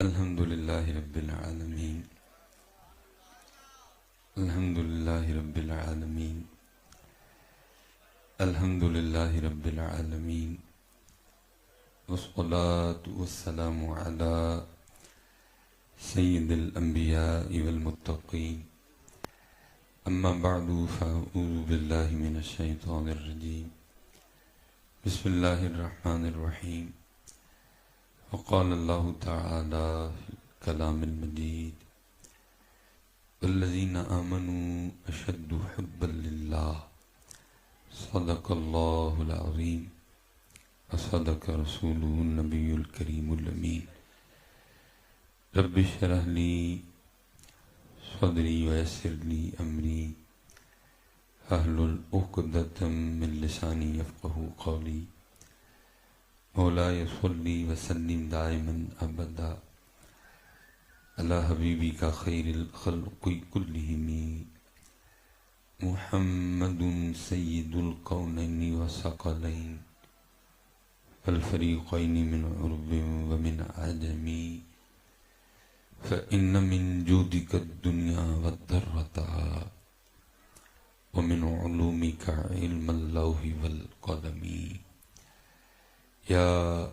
الحمد للہ رب العالمین الحمد للہ رب العالمین الحمد للہ رب العالمین والصلاة والسلام علی سید الانبیاء والمتقین اما بعد فاعوذ باللہ من الشیطان الرجیم بسم اللہ الرحمن الرحیم وقال اللہ تعالی فی الکلام المجید والذین آمنوا اشد حبا للہ صدق اللہ العظیم وصدق رسولہ النبی الکریم الامین رب اشرح لی صدری ویسر لی امری واحلل عقدۃ من لسانی یفقہوا قولی مولاي صلی وسلم دائما ابدا علی حبیبک خیر الخلق کلہم محمد سید الکونین والثقلین والفریقین من عرب ومن عجم فإن من جودک الدنیا والضرتها ومن علومک علم اللوح والقلم یا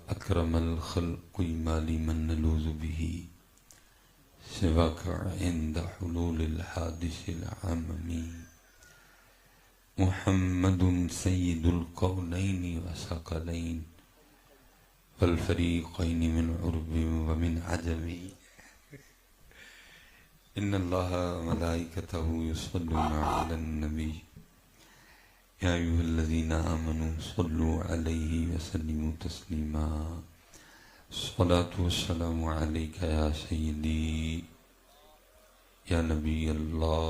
اکرم الخلق ما لمن نلوذ به سواک عند حلول الحادث العمم محمد سید الکونین والثقلین والفریقین من عرب ومن عجم ان اللہ ملائکتہ یصلون علی النبی یا ایھا الذین آمنوا صلوا علیہ وسلموا تسلیما الصلاة والسلام علیک یا سیدی یا نبی اللہ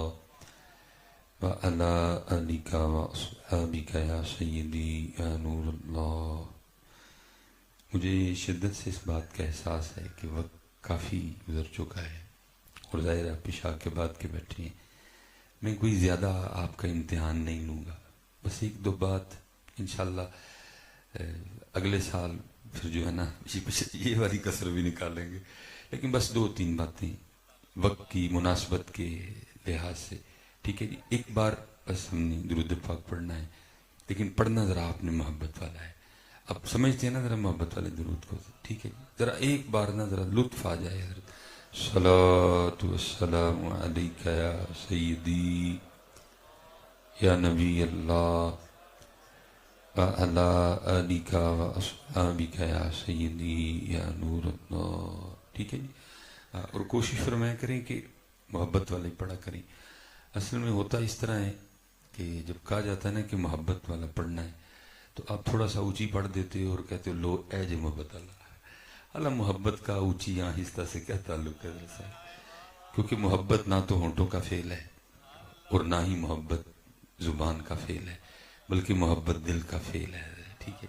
وعلی آلک واصحابک یا سیدی یا نور اللہ۔ مجھے شدت سے اس بات کا احساس ہے کہ وقت کافی گزر چکا ہے اور ظاہر آپ عشاء کے بعد کے بیٹھے ہیں، میں کوئی زیادہ آپ کا امتحان نہیں لوں گا، بس ایک دو بات انشاءاللہ اگلے سال پھر جو ہے نا یہ والی کسر بھی نکالیں گے، لیکن بس دو تین باتیں وقت کی مناسبت کے لحاظ سے، ٹھیک ہے جی۔ ایک بار بس ہم نے درود پاک پڑھنا ہے، لیکن پڑھنا ذرا آپ نے محبت والا ہے، اب سمجھتے ہیں نا ذرا محبت والے درود کو، ٹھیک ہے جی، ذرا ایک بار نا ذرا لطف آ جائے حضرت۔ صلاۃ والسلام علیک یا سیدی یا نبی اللہ وعلی آلک واصحابک یا سیدی یا نور اللہ، ٹھیک ہے جی۔ اور کوشش فرمایا کریں کہ محبت والے پڑھا کریں۔ اصل میں ہوتا اس طرح ہے کہ جب کہا جاتا ہے نا کہ محبت والا پڑھنا ہے تو آپ تھوڑا سا اونچی پڑھ دیتے ہو اور کہتے ہو لو اے جو محبت اللہ، حالانکہ محبت کا اونچی یا آہستہ سے کیا تعلق ہے دراصل، کیونکہ محبت نہ تو ہونٹوں کا فعل ہے اور نہ ہی محبت زبان کا فعل ہے، بلکہ محبت دل کا فعل ہے، ٹھیک ہے۔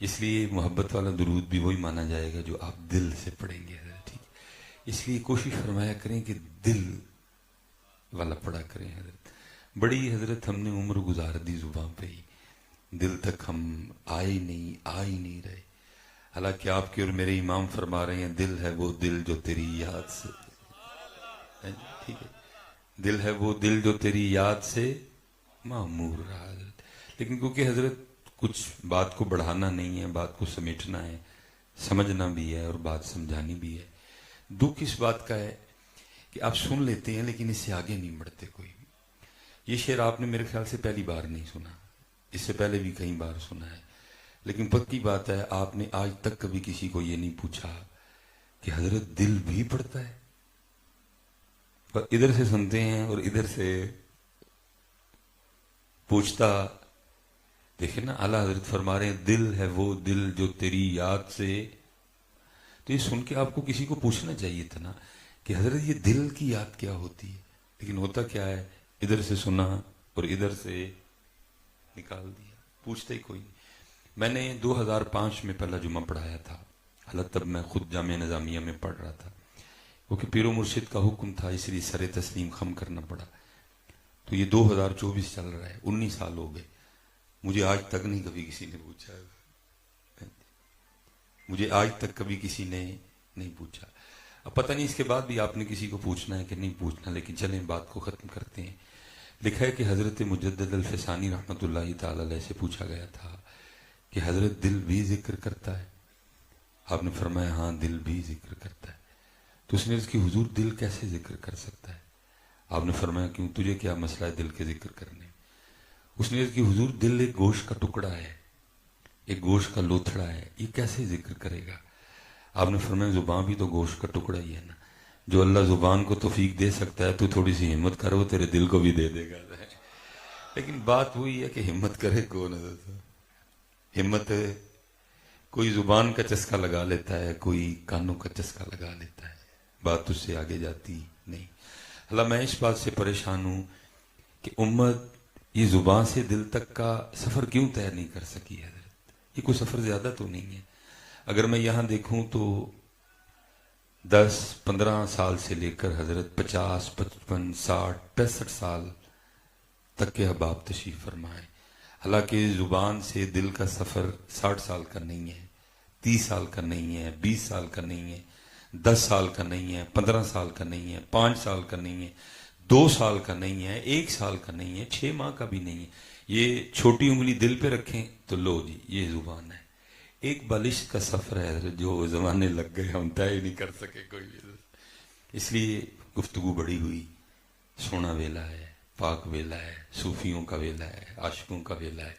اس لیے محبت والا درود بھی وہی مانا جائے گا جو آپ دل سے پڑھیں گے، ٹھیک ہے۔ اس لیے کوشش فرمایا کریں کہ دل والا پڑھا کریں حضرت۔ بڑی حضرت ہم نے عمر گزار دی زبان پہ ہی، دل تک ہم آ ہی نہیں رہے، حالانکہ آپ کے اور میرے امام فرما رہے ہیں دل ہے وہ دل جو تیری یاد سے، ٹھیک ہے، دل ہے وہ دل جو تیری یاد سے معمور رہا حضرت۔ لیکن کیونکہ حضرت کچھ بات کو بڑھانا نہیں ہے، بات کو سمیٹنا ہے، سمجھنا بھی ہے اور بات سمجھانی بھی ہے۔ دکھ اس بات کا ہے کہ آپ سن لیتے ہیں لیکن اس سے آگے نہیں بڑھتے کوئی بھی۔ یہ شعر آپ نے میرے خیال سے پہلی بار نہیں سنا، اس سے پہلے بھی کئی بار سنا ہے، لیکن پکی بات ہے آپ نے آج تک کبھی کسی کو یہ نہیں پوچھا کہ حضرت دل بھی پڑھتا ہے؟ اور ادھر سے سنتے ہیں اور ادھر سے پوچھتا، دیکھیں نا اعلیٰ حضرت فرما رہے ہیں دل ہے وہ دل جو تیری یاد سے، تو یہ سن کے آپ کو کسی کو پوچھنا چاہیے تھا نا کہ حضرت یہ دل کی یاد کیا ہوتی ہے، لیکن ہوتا کیا ہے ادھر سے سنا اور ادھر سے نکال دیا، پوچھتا ہی کوئی نہیں۔ میں نے 2005 میں پہلا جمعہ پڑھایا تھا، حالانکہ تب میں خود جامعہ نظامیہ میں پڑھ رہا تھا، کیونکہ پیر و مرشد کا حکم تھا اس لیے سر تسلیم خم کرنا پڑا۔ تو یہ 2024 چل رہا ہے، 19 سال ہو گئے، مجھے آج تک نہیں کبھی کسی نے پوچھا، مجھے آج تک کبھی کسی نے نہیں پوچھا۔ اب پتہ نہیں اس کے بعد بھی آپ نے کسی کو پوچھنا ہے کہ نہیں پوچھنا، لیکن چلیں بات کو ختم کرتے ہیں۔ لکھا ہے کہ حضرت مجدد الفسانی رحمۃ اللہ تعالی علیہ سے پوچھا گیا تھا کہ حضرت دل بھی ذکر کرتا ہے؟ آپ نے فرمایا ہاں دل بھی ذکر کرتا ہے۔ تو اس نے عرض کی حضور دل کیسے ذکر کر سکتا ہے؟ آپ نے فرمایا کیوں، تجھے کیا مسئلہ ہے دل کے ذکر کرنے؟ اس نے عرض کی حضور دل ایک گوشت کا ٹکڑا ہے، ایک گوشت کا لوتھڑا ہے، یہ کیسے ذکر کرے گا؟ آپ نے فرمایا زبان بھی تو گوشت کا ٹکڑا ہی ہے نا، جو اللہ زبان کو توفیق دے سکتا ہے تو تھوڑی سی ہمت کرو تیرے دل کو بھی دے دے گا۔ لیکن بات وہی ہے کہ ہمت کرے کون ہے؟ ہمت کوئی زبان کا چسکا لگا لیتا ہے، کوئی کانوں کا چسکا لگا لیتا ہے، بات اس سے آگے جاتی نہیں۔ اللہ میں اس بات سے پریشان ہوں کہ امت یہ زبان سے دل تک کا سفر کیوں طے نہیں کر سکی ہے؟ یہ کوئی سفر زیادہ تو نہیں ہے۔ اگر میں یہاں دیکھوں تو 10-15 سال سے لے کر حضرت 50 55 60 65 سال تک کے احباب تشریف فرمائے۔ حالانکہ زبان سے دل کا سفر 60 سال کا نہیں ہے، 30 سال کا نہیں ہے، 20 سال کا نہیں ہے، 10 سال کا نہیں ہے، 15 سال کا نہیں ہے، 5 سال کا نہیں ہے، 2 سال کا نہیں ہے، 1 سال کا نہیں ہے، 6 ماہ کا بھی نہیں ہے۔ یہ چھوٹی انگلی دل پہ رکھیں تو لو جی یہ زبان ہے۔ ایک بالش کا سفر ہے جو زمانے لگ گئے ہم طے ہی نہیں کر سکے کوئی بھی۔ اس لیے گفتگو بڑی ہوئی، سونا ویلا ہے، پاک ویلا ہے، صوفیوں کا ویلا ہے، عاشقوں کا ویلا ہے۔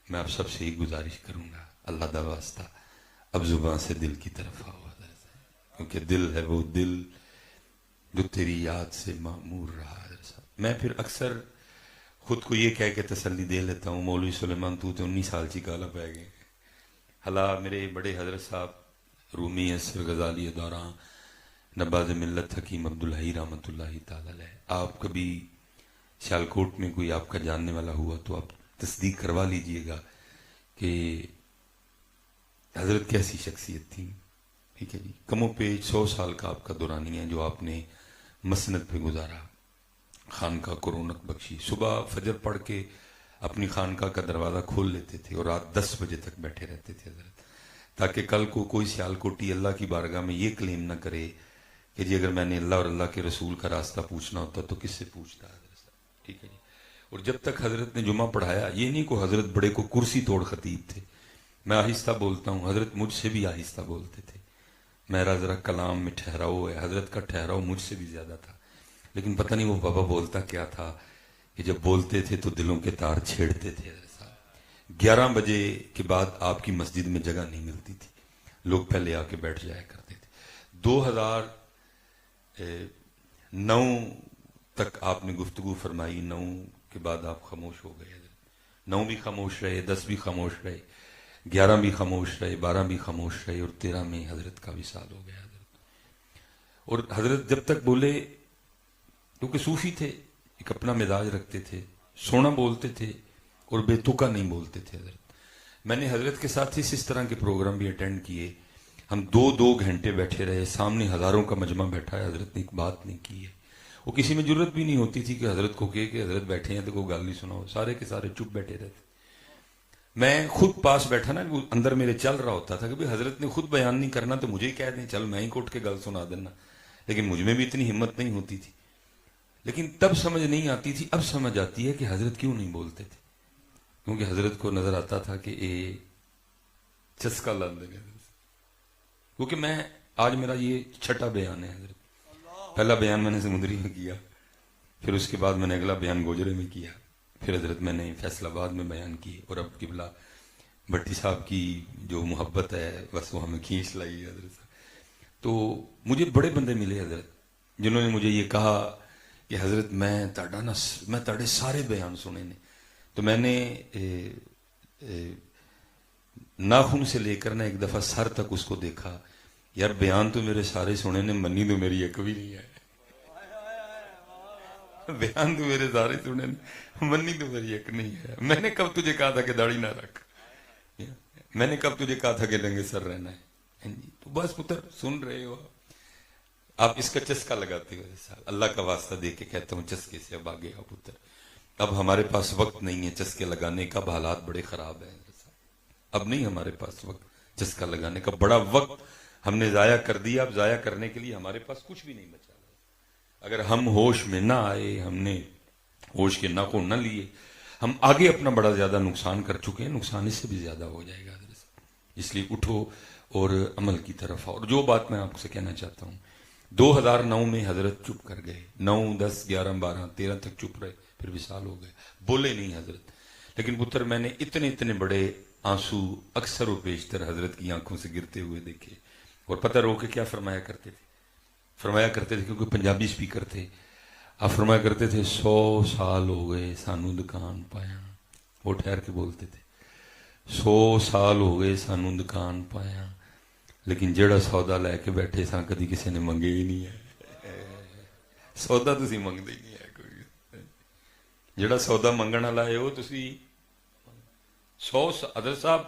میں آپ سب سے ایک گزارش کروں گا، اللہ دا واسطہ اب زبان سے دل کی طرف آؤ، کیونکہ دل ہے وہ دل جو تیری یاد سے معمور رہا ہے۔ میں پھر اکثر خود کو یہ کہہ کے تسلی دے لیتا ہوں مولوی سلیمان تو 19 سال چی کالا پہ گئے۔ حالا میرے بڑے حضرت صاحب رومی اثر غزالی دوران نباز ملت حکیم عبدالحی رحمۃ اللہ تعالی علیہ، آپ کبھی سیالکوٹ میں کوئی آپ کا جاننے والا ہوا تو آپ تصدیق کروا لیجئے گا کہ حضرت کیسی شخصیت تھی۔ ٹھیک ہے جی، کم و پیش 100 سال کا آپ کا دورانی ہے جو آپ نے مسند پہ گزارا، خانقاہ کو رونق بخشی۔ صبح فجر پڑھ کے اپنی خانقاہ کا دروازہ کھول لیتے تھے اور رات 10 بجے تک بیٹھے رہتے تھے حضرت، تاکہ کل کو کوئی سیالکوٹی اللہ کی بارگاہ میں یہ کلیم نہ کرے کہ جی اگر میں نے اللہ اور اللہ کے رسول کا راستہ پوچھنا ہوتا تو کس سے پوچھتا حضرت صاحب۔ ٹھیک ہے جی، اور جب تک حضرت نے جمعہ پڑھایا، یہ نہیں کو حضرت بڑے کو کرسی توڑ خطیب تھے۔ میں آہستہ بولتا ہوں، حضرت مجھ سے بھی آہستہ بولتے تھے، میرا ذرا کلام میں ٹھہراؤ ہے، حضرت کا ٹھہراؤ مجھ سے بھی زیادہ تھا۔ لیکن پتہ نہیں وہ بابا بولتا کیا تھا کہ جب بولتے تھے تو دلوں کے تار چھیڑتے تھے حضرت صاحب۔ 11 بجے کے بعد آپ کی مسجد میں جگہ نہیں ملتی تھی، لوگ پہلے آ کے بیٹھ جایا کرتے تھے۔ 2009 تک آپ نے گفتگو فرمائی، 9 کے بعد آپ خاموش ہو گئے حضرت۔ 9 بھی خاموش رہے، 10 بھی خاموش رہے، 11 بھی خاموش رہے، 12 بھی خاموش رہے، اور 13 میں حضرت کا وصال ہو گیا حضرت۔ اور حضرت جب تک بولے، کیونکہ صوفی تھے، ایک اپنا مزاج رکھتے تھے، سونا بولتے تھے اور بے تکا نہیں بولتے تھے حضرت۔ میں نے حضرت کے ساتھ اس طرح کے پروگرام بھی اٹینڈ کیے، ہم 2 گھنٹے بیٹھے رہے، سامنے ہزاروں کا مجمع بیٹھا ہے، حضرت نے ایک بات نہیں کی ہے۔ وہ کسی میں جرت بھی نہیں ہوتی تھی کہ حضرت کو کہے کہ حضرت بیٹھے ہیں تو کوئی گال نہیں سناؤ، سارے کے سارے چپ بیٹھے رہتے۔ میں خود پاس بیٹھا نا، وہ اندر میرے چل رہا ہوتا تھا کہ بھئی حضرت نے خود بیان نہیں کرنا تو مجھے ہی کہہ دیں، چل میں ہی کوٹ کے گل سنا دینا، لیکن مجھ میں بھی اتنی ہمت نہیں ہوتی تھی۔ لیکن تب سمجھ نہیں آتی تھی، اب سمجھ آتی ہے کہ حضرت کیوں نہیں بولتے تھے، کیونکہ حضرت کو نظر آتا تھا کہ اے چسکا لاندے گے۔ کیونکہ میں آج میرا یہ 6واں بیان ہے حضرت۔ پہلا بیان میں نے سمندری میں کیا، پھر اس کے بعد میں نے اگلا بیان گوجرے میں کیا، پھر حضرت میں نے فیصل آباد میں بیان کی، اور اب قبلہ بھٹی صاحب کی جو محبت ہے بس وہ ہمیں کھینچ لائی ہے حضرت۔ تو مجھے بڑے بندے ملے حضرت جنہوں نے مجھے یہ کہا کہ حضرت میں تاڑے سارے بیان سنے نے، تو میں نے ناخن سے لے کر نا ایک دفعہ سر تک اس کو دیکھا، یار بیان تو میرے سارے سنے نے، منی تو میری ایک بھی نہیں ہے۔ بیان تو میرے سارے سنے نے، منی تو میری ایک نہیں ہے۔ میں نے کب تجھے کہا تھا کہ داڑھی نہ رکھ، میں نے کب تجھے کہا تھا کہ لنگے سر رہنا ہے؟ تو بس پتر سن رہے ہو آپ، اس کا چسکا لگاتے ہو۔ اللہ کا واسطہ دے کے کہتا ہوں چسکے سے اب آگے آؤ پتر، اب ہمارے پاس وقت نہیں ہے چسکے لگانے کا، حالات بڑے خراب ہیں، اب نہیں ہمارے پاس وقت چسکا لگانے کا، بڑا وقت ہم نے ضائع کر دیا، اب ضائع کرنے کے لیے ہمارے پاس کچھ بھی نہیں بچا۔ اگر ہم ہوش میں نہ آئے، ہم نے ہوش کے ناخن نہ لیے، ہم آگے اپنا بڑا زیادہ نقصان کر چکے ہیں، نقصان اس سے بھی زیادہ ہو جائے گا۔ اس لیے اٹھو اور عمل کی طرف آؤ۔ اور جو بات میں آپ سے کہنا چاہتا ہوں، 2009 میں حضرت چپ کر گئے، 9 10 11 12 13 تک چپ رہے، پھر وصال ہو گئے، بولے نہیں حضرت۔ لیکن پتر میں نے اتنے بڑے آنسو اکثر و بیشتر حضرت کی آنکھوں سے گرتے ہوئے دیکھے۔ اور پتہ رو کے کیا فرمایا کرتے تھے کیونکہ پنجابی سپیکر تھے، آپ فرمایا کرتے تھے 100 سال ہو گئے سانو دکان پایا۔ وہ ٹھہر کے بولتے تھے 100 سال ہو گئے سانو دکان پایا، لیکن جڑا سودا لے کے بیٹھے سا کدی کسی نے منگے ہی نہیں ہے۔ سودا تسی منگدے ہی نہیں ہے، کوئی جڑا سودا منگن والا ہے وہ تسی 100 حضرت صاحب،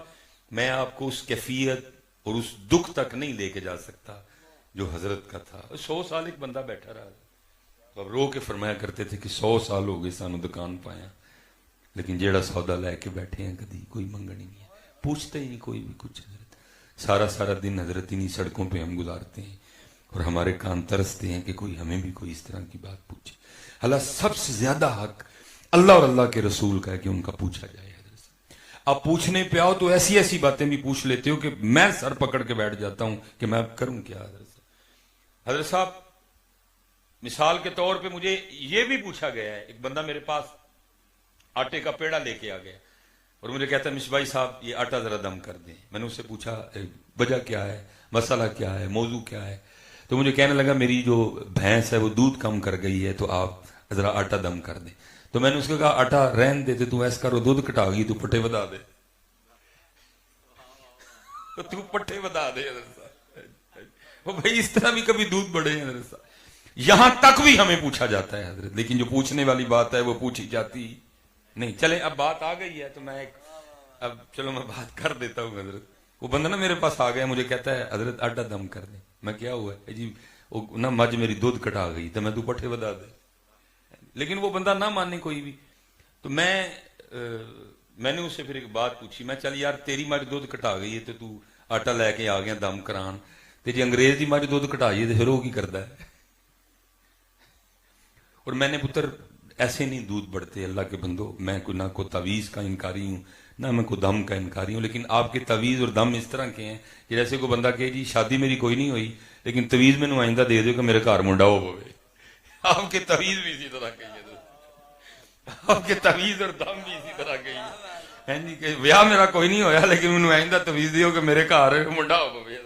میں آپ کو اس کیفیت اور اس دکھ تک نہیں لے کے جا سکتا جو حضرت کا تھا۔ 100 سال ایک بندہ بیٹھا رہا، اب رو کے فرمایا کرتے تھے کہ 100 سال ہو گئے سانو دکان پایا، لیکن جیڑا سودا لے کے بیٹھے ہیں کدی کوئی منگن ہی نہیں ہے، پوچھتے ہی نہیں کوئی بھی کچھ۔ حضرت سارا دن حضرت انہی سڑکوں پہ ہم گزارتے ہیں اور ہمارے کان ترستے ہیں کہ کوئی ہمیں بھی کوئی اس طرح کی بات پوچھے۔ اللہ سب سے زیادہ حق اللہ اور اللہ کے رسول کا ہے کہ ان کا پوچھا جائے۔ آپ پوچھنے پہ آؤ تو ایسی باتیں بھی پوچھ لیتے ہو کہ میں سر پکڑ کے بیٹھ جاتا ہوں کہ میں کروں کیا۔ حضرت صاحب مثال کے طور پہ مجھے یہ بھی پوچھا گیا ہے، ایک بندہ میرے پاس آٹے کا پیڑا لے کے آ گیا اور مجھے کہتا ہے مصباحی صاحب یہ آٹا ذرا دم کر دیں۔ میں نے اس سے پوچھا وجہ کیا ہے، مسئلہ کیا ہے، موضوع کیا ہے؟ تو مجھے کہنے لگا میری جو بھینس ہے وہ دودھ کم کر گئی ہے تو آپ ذرا آٹا دم کر دیں۔ تو میں نے اس کو کہا آٹا رہن دے، تو ایس کرو دودھ کٹا گئی تو پٹھے ودا دے، تو پٹھے ودا دے۔ وہ بھائی اس طرح بھی کبھی دودھ بڑھے ہیں حضرت صاحب، یہاں تک بھی ہمیں پوچھا جاتا ہے حضرت، لیکن جو پوچھنے والی بات ہے وہ پوچھی جاتی نہیں۔ چلے اب بات آ گئی ہے تو میں اب چلو میں بات کر دیتا ہوں حضرت۔ وہ بندہ نا میرے پاس آ گیا، مجھے کہتا ہے حضرت آٹا دم کر دیں۔ میں کیا ہوا ہے جی؟ نہ مجھ میری دودھ کٹا گئی تو میں تو پٹھے ودا دے، لیکن وہ بندہ نہ مانے کوئی بھی۔ تو میں نے اس سے پھر ایک بات پوچھی، میں چل یار تیری مجھ دودھ کٹا گئی ہے تو آٹا لے کے آ گیا دم کران، تے جی انگریز دی مجھ دودھ کٹائی ہے تو پھر وہ کی کرتا ہے؟ اور میں نے پتر ایسے نہیں دودھ بڑھتے اللہ کے بندو، میں نہ کو تعویذ کا انکاری ہوں نہ میں کو دم کا انکاری ہوں، لیکن آپ کے تعویذ اور دم اس طرح کے ہیں کہ جیسے کوئی بندہ کہے جی شادی میری کوئی نہیں ہوئی لیکن تعویذ میں آئندہ دے دو کہ میرے گھر منڈا ہو پوے۔ آپ کے تعویذ بھی اسی طرح کے ہیں، آپ کے تعویذ اور دم بھی اسی طرح کے ہیں جی کہ ویاہ میرا کوئی نہیں ہویا لیکن مجھے آئندہ تعویذ دیو کہ میرے گھر منڈا ہو پوے۔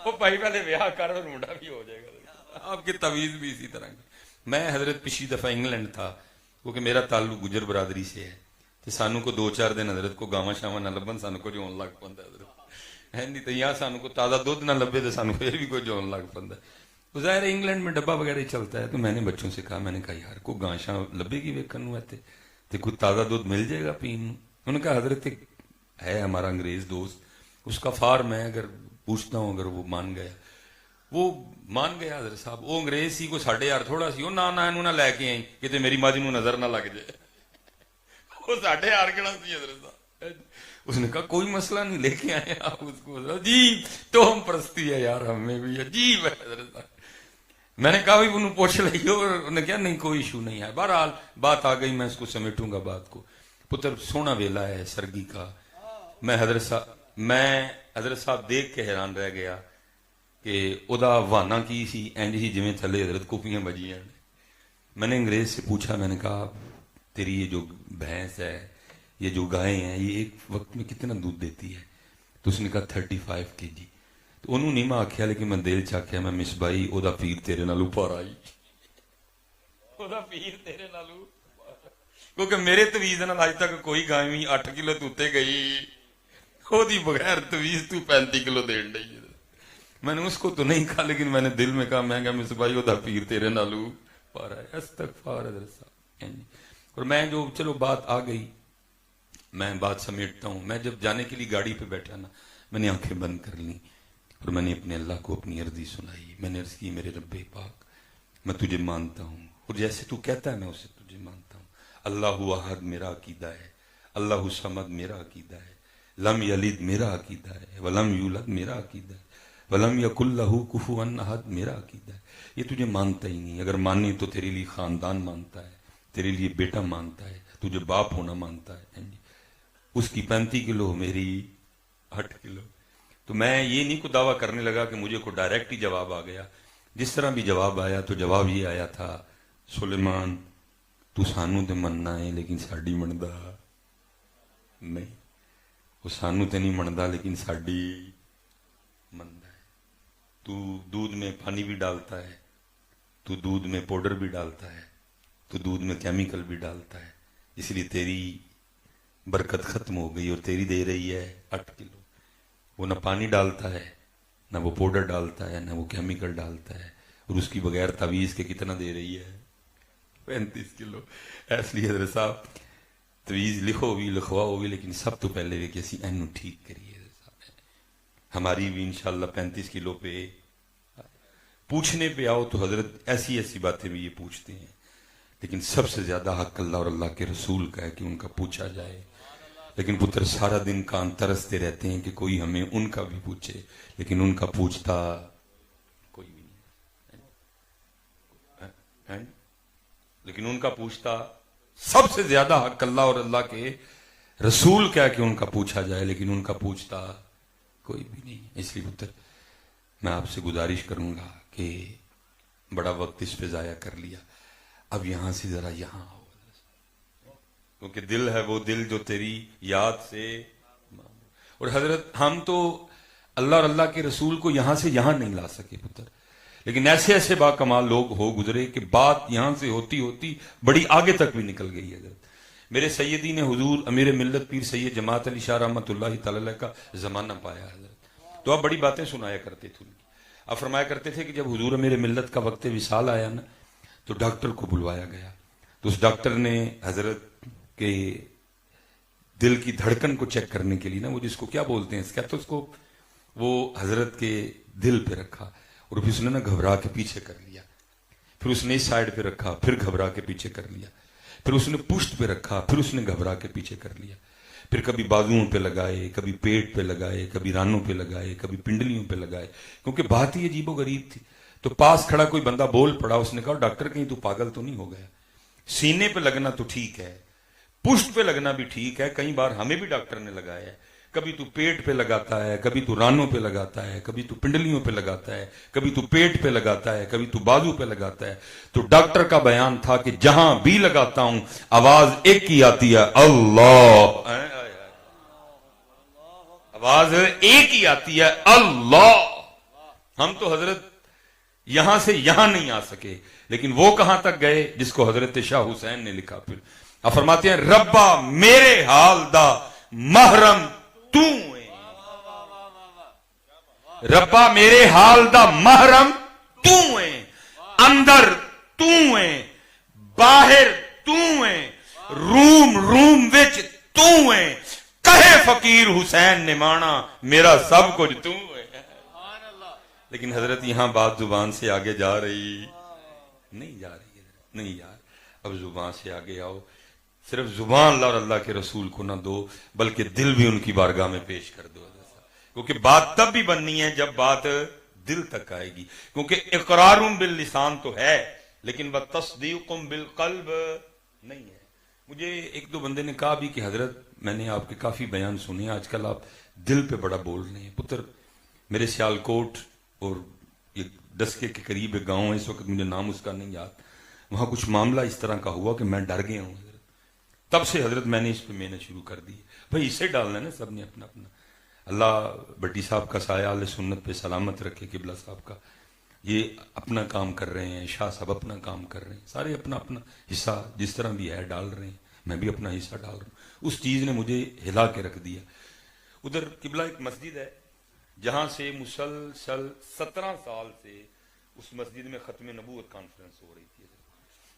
وہ بھائی پہلے ویاہ کر اور منڈا بھی ہو جائے گا۔ آپ کے تعویذ بھی اسی طرح کے۔ میں حضرت پچھلی دفعہ انگلینڈ تھا کیونکہ میرا تعلق گجر برادری سے ہے، تو سانو کو 2-4 دن حضرت کو گاواں شاواں نہ لبن سانو کو جون لگ پندا حضرت ہے نہیں، تو یا سانو کو تازہ دودھ نہ لبے تو سانو پھر بھی کوئی جون لگ پندا۔ ظاہر انگلینڈ میں ڈبہ وغیرہ ہی چلتا ہے، تو میں نے بچوں سے کہا، میں نے کہا یار کو گاں شاں لبے گی ویکن نو ایتھے تے کوئی تازہ دودھ مل جائے گا پین نو؟ انہوں نے کہا حضرت ہے ہمارا انگریز دوست، اس کا فارم ہے، اگر پوچھتا ہوں اگر وہ مان گیا وہ مان گیا حضرت صاحب۔ وہ انگریز سی کوئی 8.5 تھوڑا سی، وہ نہ لے کے آئی کہ میری ماں نو نظر نہ لگ جائے، وہ 8.5 کہنا سی حضرت صاحب۔ اس نے کہا کوئی مسئلہ نہیں لے کے آئے آپ اس کو، عجیب تو ہم پرستی ہے یار ہمیں بھی عجیب ہے حضرت صاحب۔ میں نے کہا بھی انہوں پوچھ لئیو، انہوں نے کہا نہیں کوئی ایشو نہیں ہے۔ بہرحال بات آ گئی، میں اس کو سمیٹوں گا بات کو۔ پتر سونا ویلا ہے سرگی کا، میں حضرت صاحب دیکھ کے حیران رہ گیا کہ ادا وانا کی سی اینج ہی جویں تھلے حضرت کوپیاں بجیاں۔ میں نے انگریز سے پوچھا، میں نے کہا تیری یہ جو بھینس ہے یہ جو گائیں ہیں یہ ایک وقت میں کتنا دودھ دیتی ہے؟ تو اس نے کہا 35 kg۔ تو انہوں نہیں میں آکھیا لیکن میں دل چاکھیا میں مصباحی او دا پیر تیرے نالو پارا آئی، او دا پیر تیرے نالو، کیونکہ میرے تویز نال آج تک کوئی گائیں بھی 8 کلو توتے گئی او دی بغیر تویز تو 35 کلو دین ڈئی۔ میں نے اس کو تو نہیں کہا لیکن میں نے دل میں کہا، میں کہا مصباحی او دا پیر تیرے نالو پارا ہے۔ استغفار حضرت صاحب۔ اور میں جو چلو بات آ گئی، میں بات سمیٹتا ہوں۔ میں جب جانے کے لیے گاڑی پہ بیٹھا نا، میں نے آنکھیں بند کر لیں اور میں نے اپنے اللہ کو اپنی عرضی سنائی۔ میں نے عرض کی میرے رب پاک میں تجھے مانتا ہوں اور جیسے تو کہتا ہے میں اسے تجھے مانتا ہوں۔ اللہ احد میرا عقیدہ ہے، اللہ صمد میرا عقیدہ ہے، لم یلد میرا عقیدہ ہے، ولم یولد میرا عقیدہ ہے، ولم یکن لہ کفوا احد میرا عقیدہ ہے. یہ تجھے مانتا ہی نہیں. اگر مانے تو تیرے لیے خاندان مانتا ہے, تیرے لیے بیٹا مانتا ہے, تجھے باپ ہونا مانتا ہے. اس کی 35 کلو, میری 8 کلو. تو میں یہ نہیں کو دعویٰ کرنے لگا کہ مجھے کو ڈائریکٹ ہی جواب آ گیا. جس طرح بھی جواب آیا تو جواب یہ آیا تھا, سلیمان تو سانو تے مننا ہے لیکن ساڈی مندا نہیں. وہ سانو تے نہیں مندا لیکن ساڈی مندا ہے. تو دودھ میں پانی بھی ڈالتا ہے, تو دودھ میں پاؤڈر بھی ڈالتا ہے, تو دودھ میں کیمیکل بھی ڈالتا ہے, اس لیے تیری برکت ختم ہو گئی اور تیری دے رہی ہے 8 کلو. وہ نہ پانی ڈالتا ہے, نہ وہ پاؤڈر ڈالتا ہے, نہ وہ کیمیکل ڈالتا ہے, اور اس کی بغیر تعویذ کے کتنا دے رہی ہے 35 کلو. اس لیے حضرت صاحب تعویذ لکھو بھی لکھواؤ بھی, لیکن سب تو پہلے کہ اسی اینو ٹھیک کریے. ہماری بھی انشاءاللہ 35 کلو پہ پوچھنے پہ آؤ تو حضرت ایسی ایسی باتیں بھی یہ پوچھتے ہیں, لیکن سب سے زیادہ حق اللہ اور اللہ کے رسول کا ہے کہ ان کا پوچھا جائے. لیکن پتر سارا دن کان ترستے رہتے ہیں کہ کوئی ہمیں ان کا بھی پوچھے, لیکن ان کا پوچھتا کوئی بھی نہیں. لیکن ان کا پوچھتا سب سے زیادہ حق اللہ اور اللہ کے رسول کا ہے کہ ان کا پوچھا جائے, لیکن ان کا پوچھتا کوئی بھی نہیں. اس لیے پتر میں آپ سے گزارش کروں گا کہ بڑا وقت اس پہ ضائع کر لیا, اب یہاں سے ذرا یہاں آؤ, کیونکہ دل ہے وہ دل جو تیری یاد سے. اور حضرت ہم تو اللہ اور اللہ کے رسول کو یہاں سے یہاں نہیں لا سکے پتر, لیکن ایسے ایسے با کمال لوگ ہو گزرے کہ بات یہاں سے ہوتی ہوتی بڑی آگے تک بھی نکل گئی. حضرت میرے سیدی نے حضور امیر ملت پیر سید جماعت علی شاہ رحمۃ اللہ تعالی کا زمانہ پایا حضرت, تو آپ بڑی باتیں سنایا کرتے تھے. آپ فرمایا کرتے تھے کہ جب حضور امیر ملت کا وقت وصال آیا نا تو ڈاکٹر کو بلوایا گیا, تو اس ڈاکٹر نے حضرت کے دل کی دھڑکن کو چیک کرنے کے لیے نا, وہ جس کو کیا بولتے ہیں اسٹیتھوسکوپ, وہ حضرت کے دل پہ رکھا, اور پھر اس نے نا گھبرا کے پیچھے کر لیا. پھر اس نے اس سائڈ پہ رکھا, پھر گھبرا کے پیچھے کر لیا. پھر اس نے پشت پہ رکھا, پھر اس نے گھبرا کے پیچھے کر لیا. پھر کبھی بازوؤں پہ لگائے, کبھی پیٹ پہ لگائے, کبھی رانوں پہ لگائے, کبھی پنڈلیوں پہ لگائے, کیونکہ بات ہی عجیب و غریب تھی. تو پاس کھڑا کوئی بندہ بول پڑا, اس نے کہا ڈاکٹر کہیں تو پاگل تو نہیں ہو گیا, سینے پہ لگنا تو ٹھیک ہے, پشت پہ لگنا بھی ٹھیک ہے, کئی بار ہمیں بھی ڈاکٹر نے لگایا ہے, کبھی تو پیٹ پہ لگاتا ہے, کبھی تو رانوں پہ لگاتا ہے, کبھی تو پنڈلیوں پہ لگاتا ہے, کبھی تو پیٹ پہ لگاتا ہے, کبھی تو بازو پہ لگاتا ہے. تو ڈاکٹر کا بیان تھا کہ جہاں بھی لگاتا ہوں آواز ایک ہی آتی ہے, اللہ, آواز ایک ہی آتی ہے, اللہ. ہم تو حضرت یہاں سے یہاں نہیں آ سکے, لیکن وہ کہاں تک گئے جس کو حضرت شاہ حسین نے لکھا. پھر آپ فرماتے ہیں ربا میرے حال دا محرم تو ہے, ربا میرے حال دا محرم تو ہے, اندر تو ہے, باہر تو ہے, روم روم وچ تو ہے, کہے فقیر حسین نے مانا میرا سب کچھ تو ہے. لیکن حضرت یہاں بات زبان سے آگے جا رہی نہیں, جا رہی ہے نہیں یار. اب زبان سے آگے آؤ, صرف زبان اللہ اور اللہ کے رسول کو نہ دو, بلکہ دل بھی ان کی بارگاہ میں پیش کر دو, کیونکہ بات تب بھی بننی ہے جب بات دل تک آئے گی. کیونکہ اقرار باللسان تو ہے, لیکن تصدیق بالقلب نہیں ہے. مجھے ایک دو بندے نے کہا بھی کہ حضرت میں نے آپ کے کافی بیان سنے, آج کل آپ دل پہ بڑا بول رہے ہیں. پتر میرے سیالکوٹ اور یہ ڈسکے کے قریب ایک گاؤں ہے, اس وقت مجھے نام اس کا نہیں یاد, وہاں کچھ معاملہ اس طرح کا ہوا کہ میں ڈر گیا ہوں. تب سے حضرت میں نے اس پہ محنت شروع کر دی. بھائی اسے ڈالنا ہے نا سب نے اپنا اپنا. اللہ بٹی صاحب کا سایہ اہل سنت پہ سلامت رکھے, قبلہ صاحب کا, یہ اپنا کام کر رہے ہیں, شاہ صاحب اپنا کام کر رہے ہیں, سارے اپنا اپنا حصہ جس طرح بھی ہے ڈال رہے ہیں. میں بھی اپنا حصہ ڈال رہا ہوں. اس چیز نے مجھے ہلا کے رکھ دیا. ادھر قبلہ ایک مسجد ہے جہاں سے مسلسل 17 سال سے اس مسجد میں ختم نبوت کانفرنس ہو رہی تھی,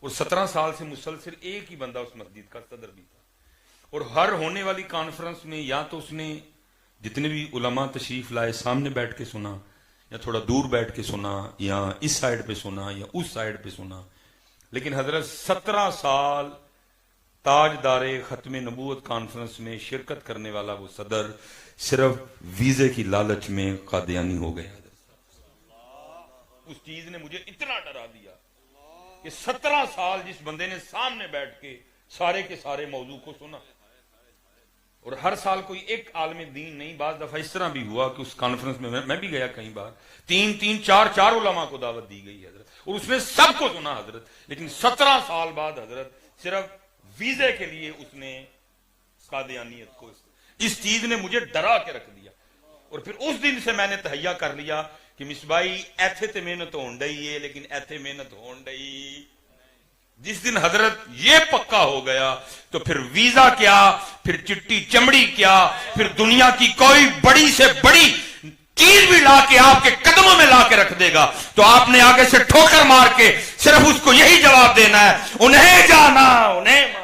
اور 17 سال سے مسلسل ایک ہی بندہ اس مسجد کا صدر بھی تھا. اور ہر ہونے والی کانفرنس میں یا تو اس نے جتنے بھی علماء تشریف لائے سامنے بیٹھ کے سنا, یا تھوڑا دور بیٹھ کے سنا, یا اس سائڈ پہ سنا, یا اس سائڈ پہ سنا. لیکن حضرت 17 سال تاجدار ختم نبوت کانفرنس میں شرکت کرنے والا وہ صدر صرف ویزے کی لالچ میں قادیانی ہو گیا. اس چیز نے مجھے اتنا ڈرا دیا کہ 17 سال جس بندے نے سامنے بیٹھ کے سارے کے سارے موضوع کو سنا، اور ہر سال کوئی ایک عالم دین نہیں، بعض دفعہ اس طرح بھی ہوا کہ اس کانفرنس میں میں بھی گیا کئی بار، 3 4 علماء کو دعوت دی گئی حضرت، اور اس نے سب کو سنا حضرت، لیکن 17 سال بعد حضرت صرف ویزے کے لیے اس نے قادیانیت کو، اس چیز نے مجھے ڈرا کے رکھ دیا۔ اور پھر اس دن سے میں نے تہیا کر لیا کہ مصباحی ایتھے تے محنت ہون ڈئی ہے، لیکن ایتھے محنت ہون ڈئی، جس دن حضرت یہ پکا ہو گیا تو پھر ویزا کیا، پھر چٹی چمڑی کیا، پھر دنیا کی کوئی بڑی سے بڑی چیز بھی لا کے آپ کے قدموں میں لا کے رکھ دے گا تو آپ نے آگے سے ٹھوکر مار کے صرف اس کو یہی جواب دینا ہے، انہیں جانا انہیں مانا۔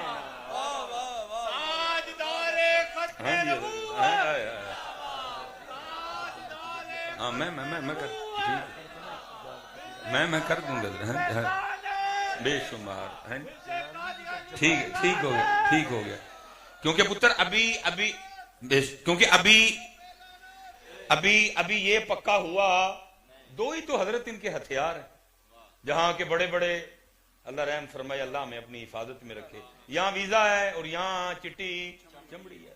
ہاں میں کر دوں گا بے شمار، ٹھیک ہو گیا کیونکہ پتر ابھی یہ پکا ہوا، دو ہی تو حضرت ان کے ہتھیار ہیں، جہاں کے بڑے بڑے اللہ رحم فرمائے، اللہ ہمیں اپنی حفاظت میں رکھے، یہاں ویزا ہے اور یہاں چٹی چمڑی ہے،